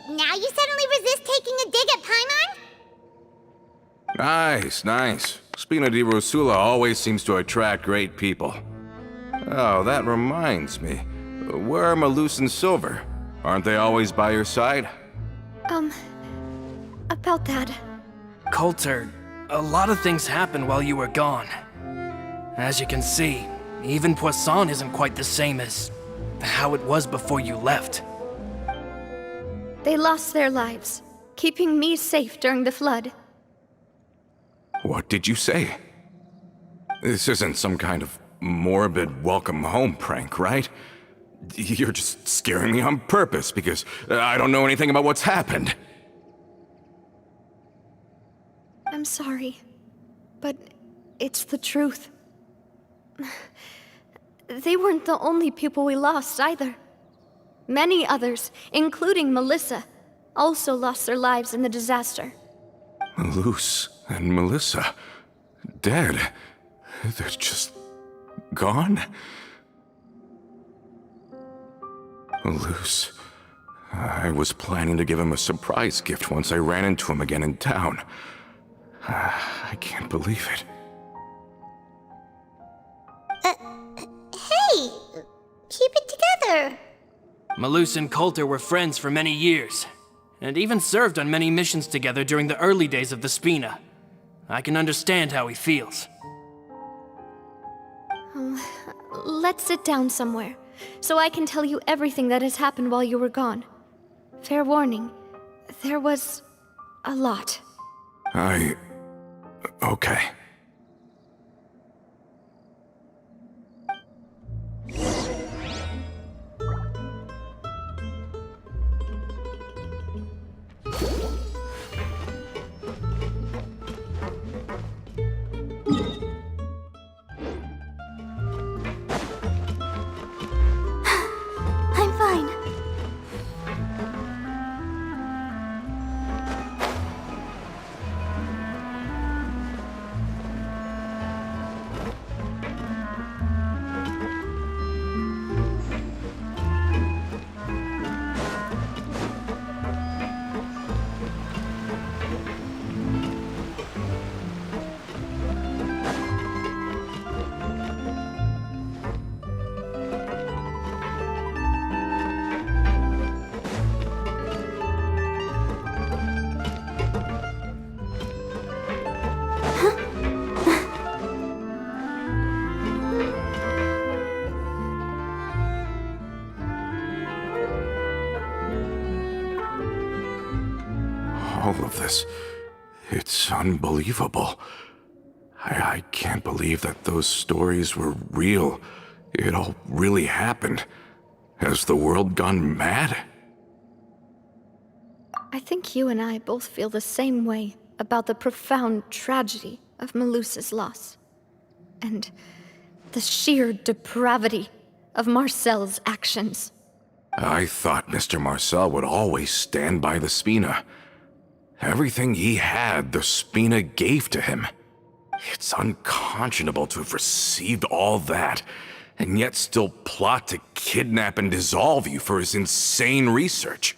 now you suddenly resist taking a dig at Paimon? Nice. Spina di Rosula always seems to attract great people. Oh, that reminds me. Where are Malus and Silver? Aren't they always by your side? About that. Coulter, a lot of things happened while you were gone. As you can see, even Poisson isn't quite the same as how it was before you left. They lost their lives, keeping me safe during the flood. What did you say? This isn't some kind of morbid welcome home prank, right? You're just scaring me on purpose because I don't know anything about what's happened. I'm sorry, but it's the truth. They weren't the only people we lost either. Many others, including Melissa, also lost their lives in the disaster. Malus and Melissa, dead. They're just gone? Malus, I was planning to give him a surprise gift once I ran into him again in town. I can't believe it. Hey! Keep it together! Malus and Coulter were friends for many years, and even served on many missions together during the early days of the Spina. I can understand how he feels. Let's sit down somewhere, so I can tell you everything that has happened while you were gone. Fair warning, there was a lot. Okay. I'm fine. All of this, it's unbelievable. I can't believe that those stories were real. It all really happened. Has the world gone mad? I think you and I both feel the same way about the profound tragedy of Melusa's loss. And the sheer depravity of Marcel's actions. I thought Mr. Marcel would always stand by the Spina. Everything he had, the Spina gave to him. It's unconscionable to have received all that, and yet still plot to kidnap and dissolve you for his insane research.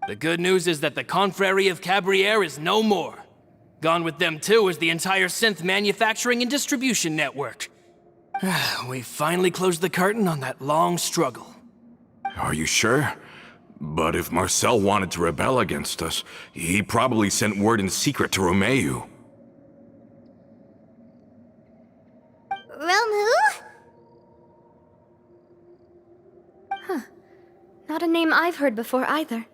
The good news is that the Confrérie of Cabrières is no more. Gone with them too is the entire synth manufacturing and distribution network. We finally closed the curtain on that long struggle. Are you sure? But if Marcel wanted to rebel against us, he probably sent word in secret to Romeu. Romu? Not a name I've heard before either.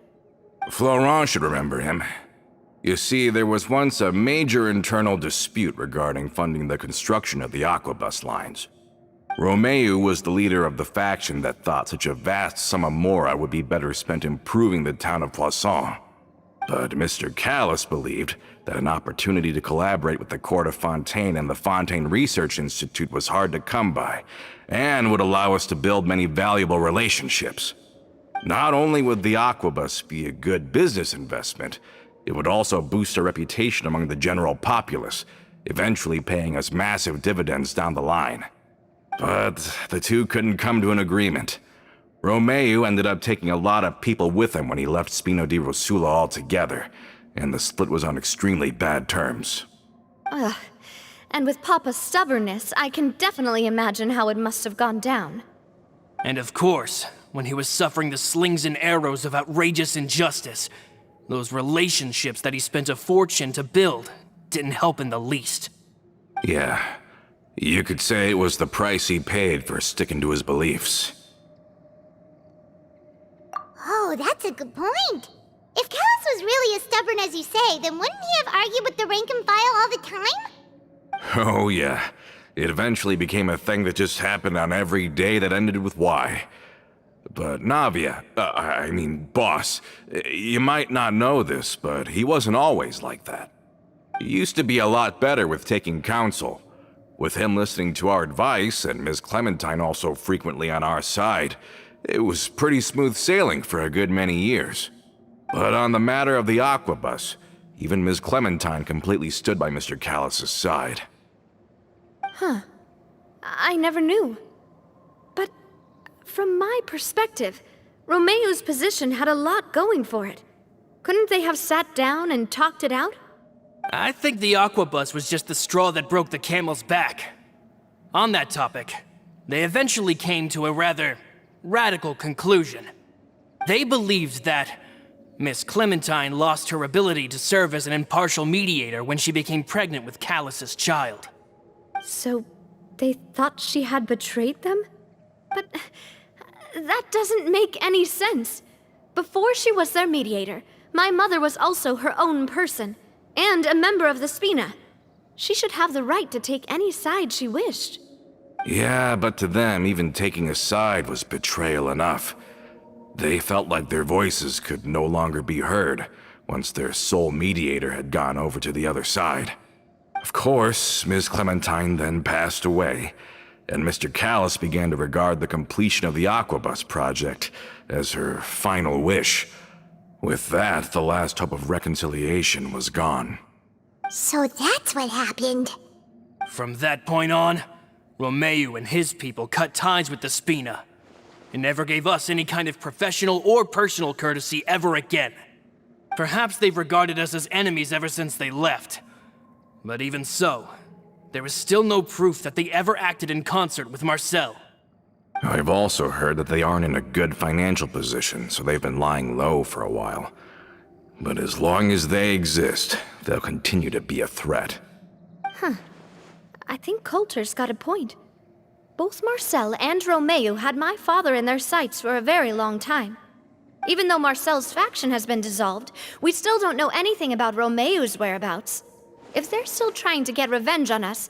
Florent should remember him. You see, there was once a major internal dispute regarding funding the construction of the aquabus lines. Romeu was the leader of the faction that thought such a vast sum of mora would be better spent improving the town of Poisson. But Mr. Callas believed that an opportunity to collaborate with the court of Fontaine and the Fontaine Research Institute was hard to come by, and would allow us to build many valuable relationships. Not only would the aquabus be a good business investment, it would also boost our reputation among the general populace, eventually paying us massive dividends down the line. But the two couldn't come to an agreement. Romeo ended up taking a lot of people with him when he left Spina di Rosula altogether, and the split was on extremely bad terms. Ugh. And with Papa's stubbornness, I can definitely imagine how it must have gone down. And of course, when he was suffering the slings and arrows of outrageous injustice, those relationships that he spent a fortune to build didn't help in the least. Yeah, you could say it was the price he paid for sticking to his beliefs. Oh, that's a good point. If Callas was really as stubborn as you say, then wouldn't he have argued with the rank and file all the time? Oh yeah, it eventually became a thing that just happened on every day that ended with Y. But Navia, boss, you might not know this, but he wasn't always like that. He used to be a lot better with taking counsel. With him listening to our advice, and Ms. Clementine also frequently on our side, it was pretty smooth sailing for a good many years. But on the matter of the aquabus, even Ms. Clementine completely stood by Mr. Callas' side. Huh. I never knew. But from my perspective, Romeo's position had a lot going for it. Couldn't they have sat down and talked it out? I think the aquabus was just the straw that broke the camel's back. On that topic, they eventually came to a rather radical conclusion. They believed that Miss Clementine lost her ability to serve as an impartial mediator when she became pregnant with Callas' child. So, they thought she had betrayed them? But that doesn't make any sense. Before she was their mediator, my mother was also her own person, and a member of the Spina. She should have the right to take any side she wished. Yeah, but to them, even taking a side was betrayal enough. They felt like their voices could no longer be heard once their sole mediator had gone over to the other side. Of course, Ms. Clementine then passed away, and Mr. Callas began to regard the completion of the Aquabus project as her final wish. With that, the last hope of reconciliation was gone. So that's what happened. From that point on, Romeo and his people cut ties with the Spina, and never gave us any kind of professional or personal courtesy ever again. Perhaps they've regarded us as enemies ever since they left. But even so, there is still no proof that they ever acted in concert with Marcel. I've also heard that they aren't in a good financial position, so they've been lying low for a while. But as long as they exist, they'll continue to be a threat. I think Coulter's got a point. Both Marcel and Romeo had my father in their sights for a very long time. Even though Marcel's faction has been dissolved, we still don't know anything about Romeo's whereabouts. If they're still trying to get revenge on us,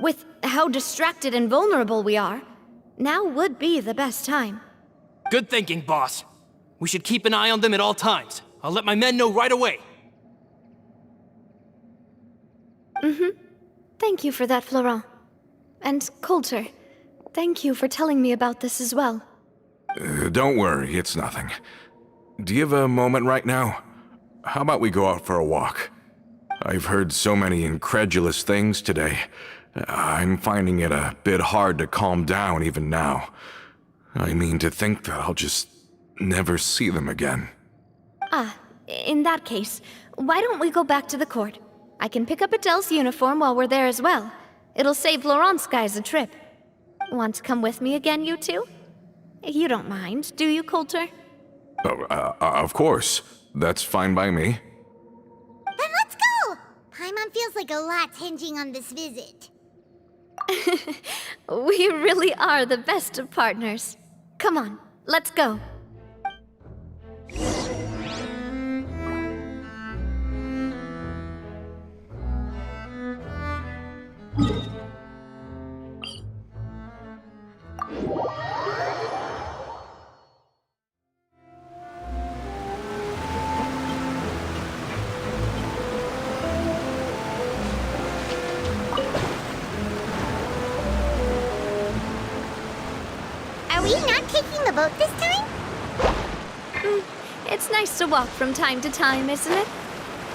with how distracted and vulnerable we are, now would be the best time. Good thinking, boss. We should keep an eye on them at all times. I'll let my men know right away. Thank you for that, Florent. And Coulter, thank you for telling me about this as well. Don't worry, it's nothing. Do you have a moment right now? How about we go out for a walk? I've heard so many incredulous things today. I'm finding it a bit hard to calm down even now. I mean, to think that I'll just never see them again. In that case, why don't we go back to the court? I can pick up Adele's uniform while we're there as well. It'll save Laurent's guys a trip. Want to come with me again, you two? You don't mind, do you, Coulter? Of course. That's fine by me. Then let's go! Paimon feels like a lot's hinging on this visit. We really are the best of partners. Come on, let's go. Are we not taking the boat this time? It's nice to walk from time to time, isn't it?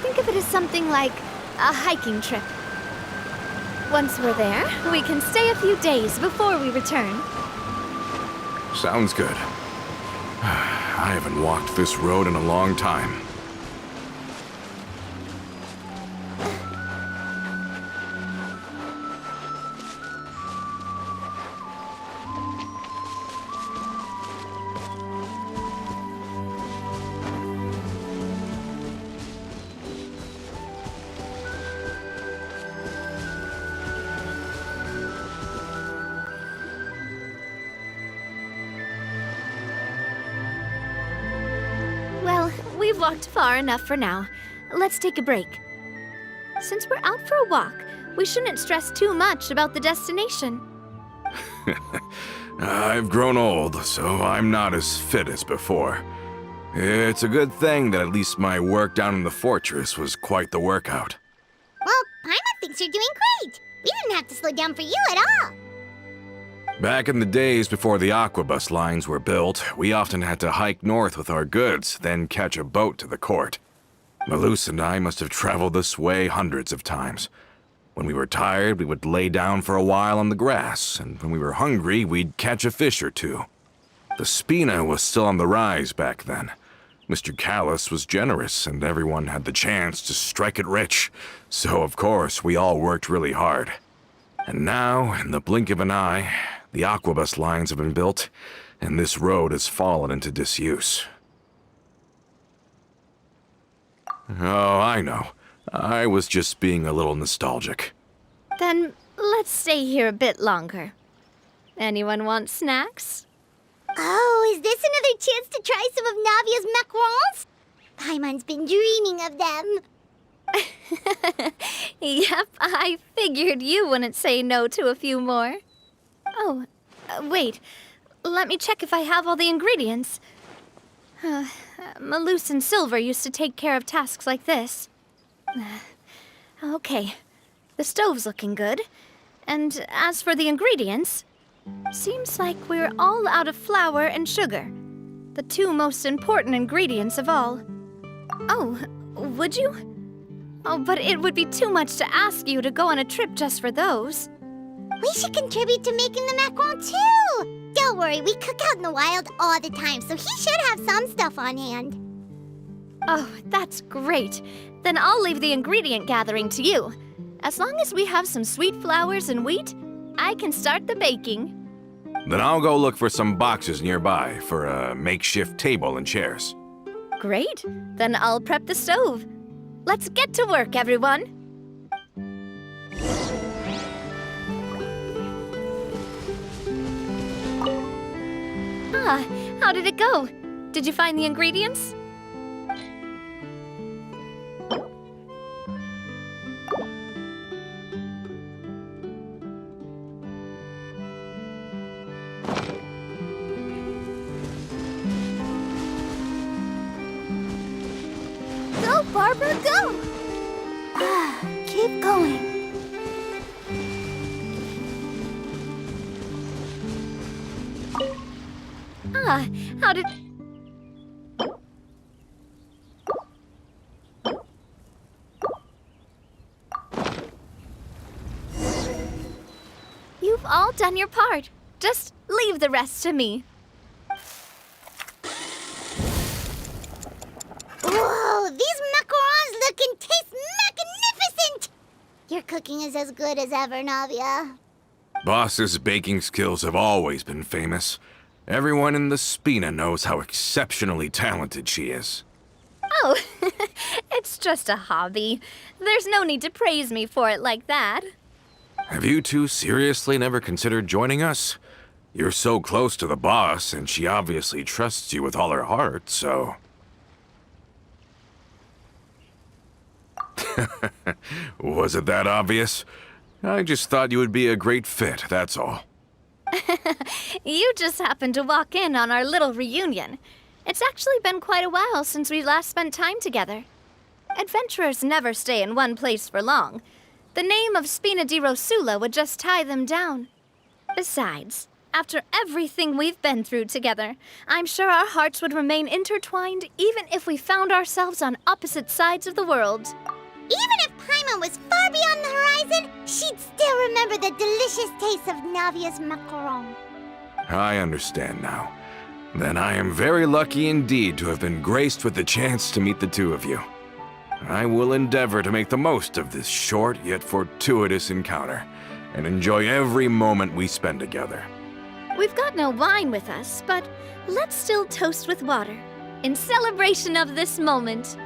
Think of it as something like a hiking trip. Once we're there, we can stay a few days before we return. Sounds good. I haven't walked this road in a long time. Well, we've walked far enough for now. Let's take a break. Since we're out for a walk, we shouldn't stress too much about the destination. I've grown old, so I'm not as fit as before. It's a good thing that at least my work down in the fortress was quite the workout. Well, Paimon thinks you're doing great. We didn't have to slow down for you at all. Back in the days before the aquabus lines were built, we often had to hike north with our goods, then catch a boat to the court. Malus and I must have traveled this way hundreds of times. When we were tired, we would lay down for a while on the grass, and when we were hungry, we'd catch a fish or two. The Spina was still on the rise back then. Mr. Callas was generous, and everyone had the chance to strike it rich. So, of course, we all worked really hard. And now, in the blink of an eye, the aquabus lines have been built, and this road has fallen into disuse. Oh, I know. I was just being a little nostalgic. Then let's stay here a bit longer. Anyone want snacks? Oh, is this another chance to try some of Navia's macarons? Paimon's been dreaming of them. Yep, I figured you wouldn't say no to a few more. Oh, wait. Let me check if I have all the ingredients. Malus and Silver used to take care of tasks like this. Okay, the stove's looking good. And as for the ingredients, seems like we're all out of flour and sugar, the two most important ingredients of all. Oh, would you? Oh, but it would be too much to ask you to go on a trip just for those. We should contribute to making the macaron too. Don't worry, we cook out in the wild all the time, so he should have some stuff on hand. Oh, that's great. Then I'll leave the ingredient gathering to you. As long as we have some sweet flours and wheat, I can start the baking. Then I'll go look for some boxes nearby for a makeshift table and chairs. Great. Then I'll prep the stove. Let's get to work, everyone. Ah, how did it go? Did you find the ingredients? Go, Barbara, go! Keep going. Ah, how did... You've all done your part. Just leave the rest to me. Whoa, these macarons look and taste magnificent! Your cooking is as good as ever, Navia. Boss's baking skills have always been famous. Everyone in the Spina knows how exceptionally talented she is. Oh, it's just a hobby. There's no need to praise me for it like that. Have you two seriously never considered joining us? You're so close to the boss, and she obviously trusts you with all her heart, so... Was it that obvious? I just thought you would be a great fit, that's all. You just happened to walk in on our little reunion. It's actually been quite a while since we last spent time together. Adventurers never stay in one place for long. The name of Spina di Rosula would just tie them down. Besides, after everything we've been through together, I'm sure our hearts would remain intertwined even if we found ourselves on opposite sides of the world. Even if Paimon was far beyond the horizon, she'd still remember the delicious taste of Navia's macaron. I understand now. Then I am very lucky indeed to have been graced with the chance to meet the two of you. I will endeavor to make the most of this short yet fortuitous encounter, and enjoy every moment we spend together. We've got no wine with us, but let's still toast with water, in celebration of this moment.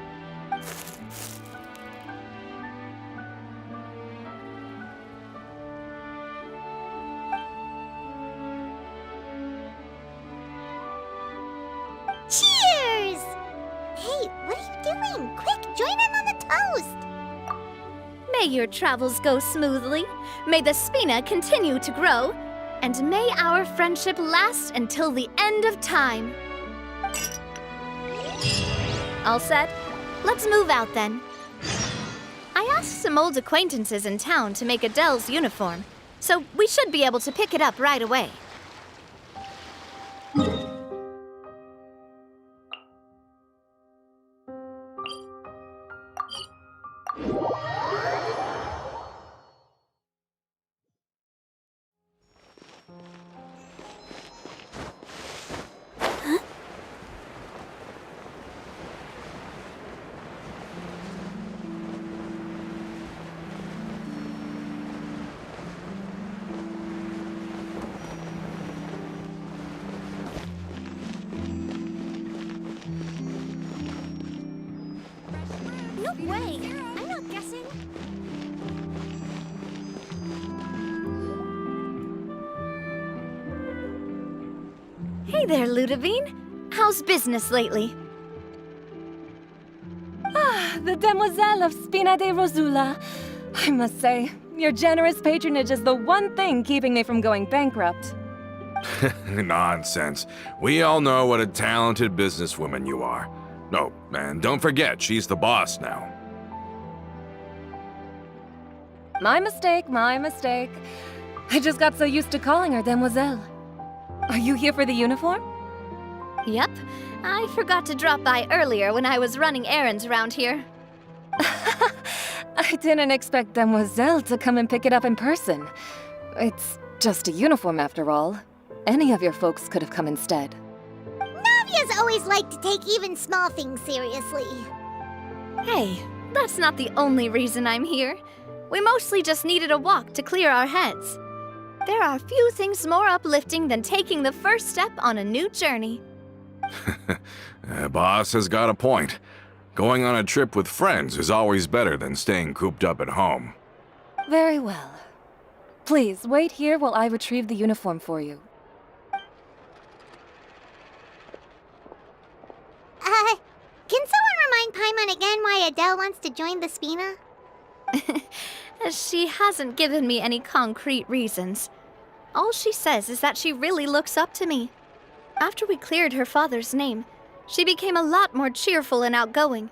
Cheers! Hey, what are you doing? Quick, join in on the toast! May your travels go smoothly, may the Spina continue to grow, and may our friendship last until the end of time. All set? Let's move out then. I asked some old acquaintances in town to make Adele's uniform, so we should be able to pick it up right away. No way! I'm not guessing. Hey there, Ludovine. How's business lately? The demoiselle of Spina di Rosula. I must say, your generous patronage is the one thing keeping me from going bankrupt. Nonsense. We all know what a talented businesswoman you are. No, and don't forget, she's the boss now. My mistake, my mistake. I just got so used to calling her demoiselle. Are you here for the uniform? Yep. I forgot to drop by earlier when I was running errands around here. I didn't expect demoiselle to come and pick it up in person. It's just a uniform after all. Any of your folks could have come instead. Navia's always liked to take even small things seriously. Hey, that's not the only reason I'm here. We mostly just needed a walk to clear our heads. There are few things more uplifting than taking the first step on a new journey. Boss has got a point. Going on a trip with friends is always better than staying cooped up at home. Very well. Please, wait here while I retrieve the uniform for you. Can someone remind Paimon again why Adele wants to join the Spina? She hasn't given me any concrete reasons. All she says is that she really looks up to me. After we cleared her father's name, she became a lot more cheerful and outgoing.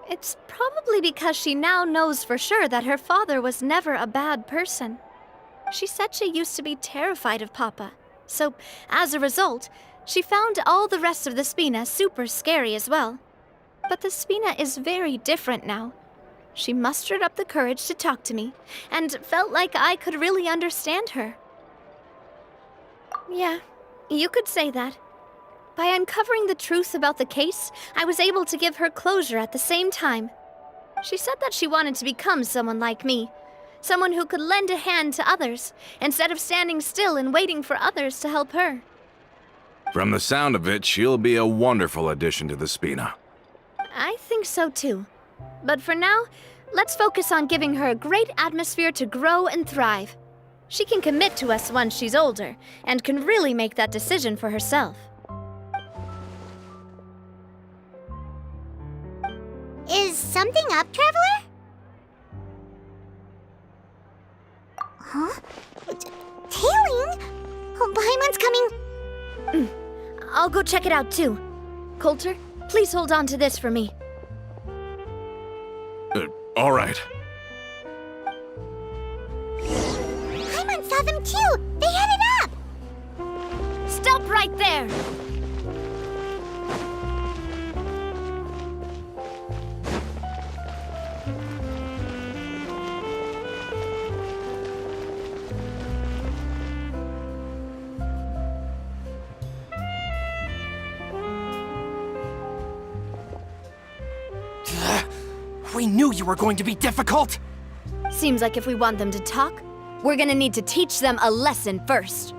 It's probably because she now knows for sure that her father was never a bad person. She said she used to be terrified of Papa, so as a result, she found all the rest of the Spina super scary as well. But the Spina is very different now. She mustered up the courage to talk to me, and felt like I could really understand her. Yeah, you could say that. By uncovering the truth about the case, I was able to give her closure at the same time. She said that she wanted to become someone like me, someone who could lend a hand to others, instead of standing still and waiting for others to help her. From the sound of it, she'll be a wonderful addition to the Spina. I think so too. But for now, let's focus on giving her a great atmosphere to grow and thrive. She can commit to us once she's older, and can really make that decision for herself. Is something up, Traveler? Huh? Tailing? Oh, Paimon's coming. I'll go check it out too. Coulter, please hold on to this for me. All right. Paimon saw them too! They headed up! Stop right there! We knew you were going to be difficult! Seems like if we want them to talk, we're gonna need to teach them a lesson first.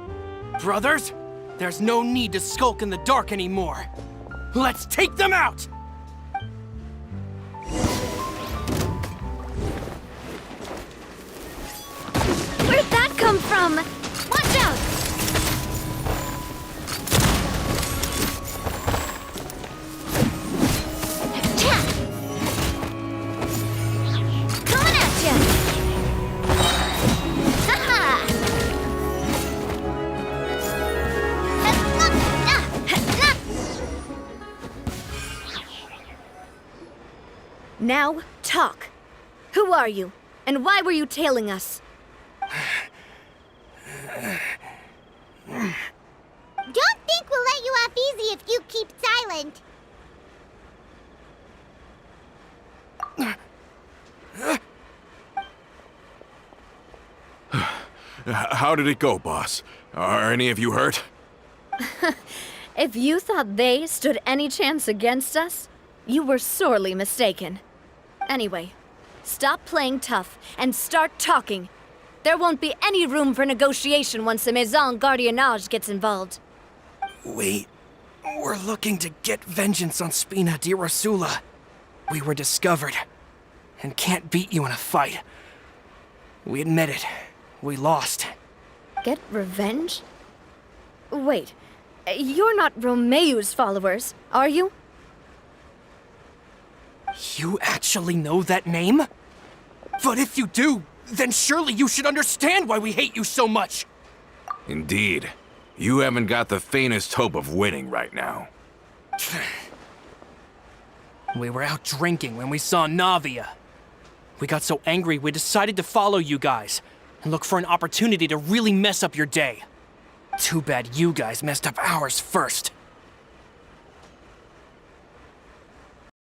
Brothers, there's no need to skulk in the dark anymore. Let's take them out! Where'd that come from? Watch out! Coming at ya! Haha! Now, talk. Who are you? And why were you tailing us? Don't think we'll let you off easy if you keep silent. How did it go, boss? Are any of you hurt? If you thought they stood any chance against us, you were sorely mistaken. Anyway, stop playing tough and start talking. There won't be any room for negotiation once the Maison Gardiennage gets involved. We're looking to get vengeance on Spina di Rosula. We were discovered, and can't beat you in a fight. We admit it. We lost. Get revenge? Wait, you're not Romeu's followers, are you? You actually know that name? But if you do, then surely you should understand why we hate you so much! Indeed. You haven't got the faintest hope of winning right now. We were out drinking when we saw Navia. We got so angry we decided to follow you guys and look for an opportunity to really mess up your day. Too bad you guys messed up ours first.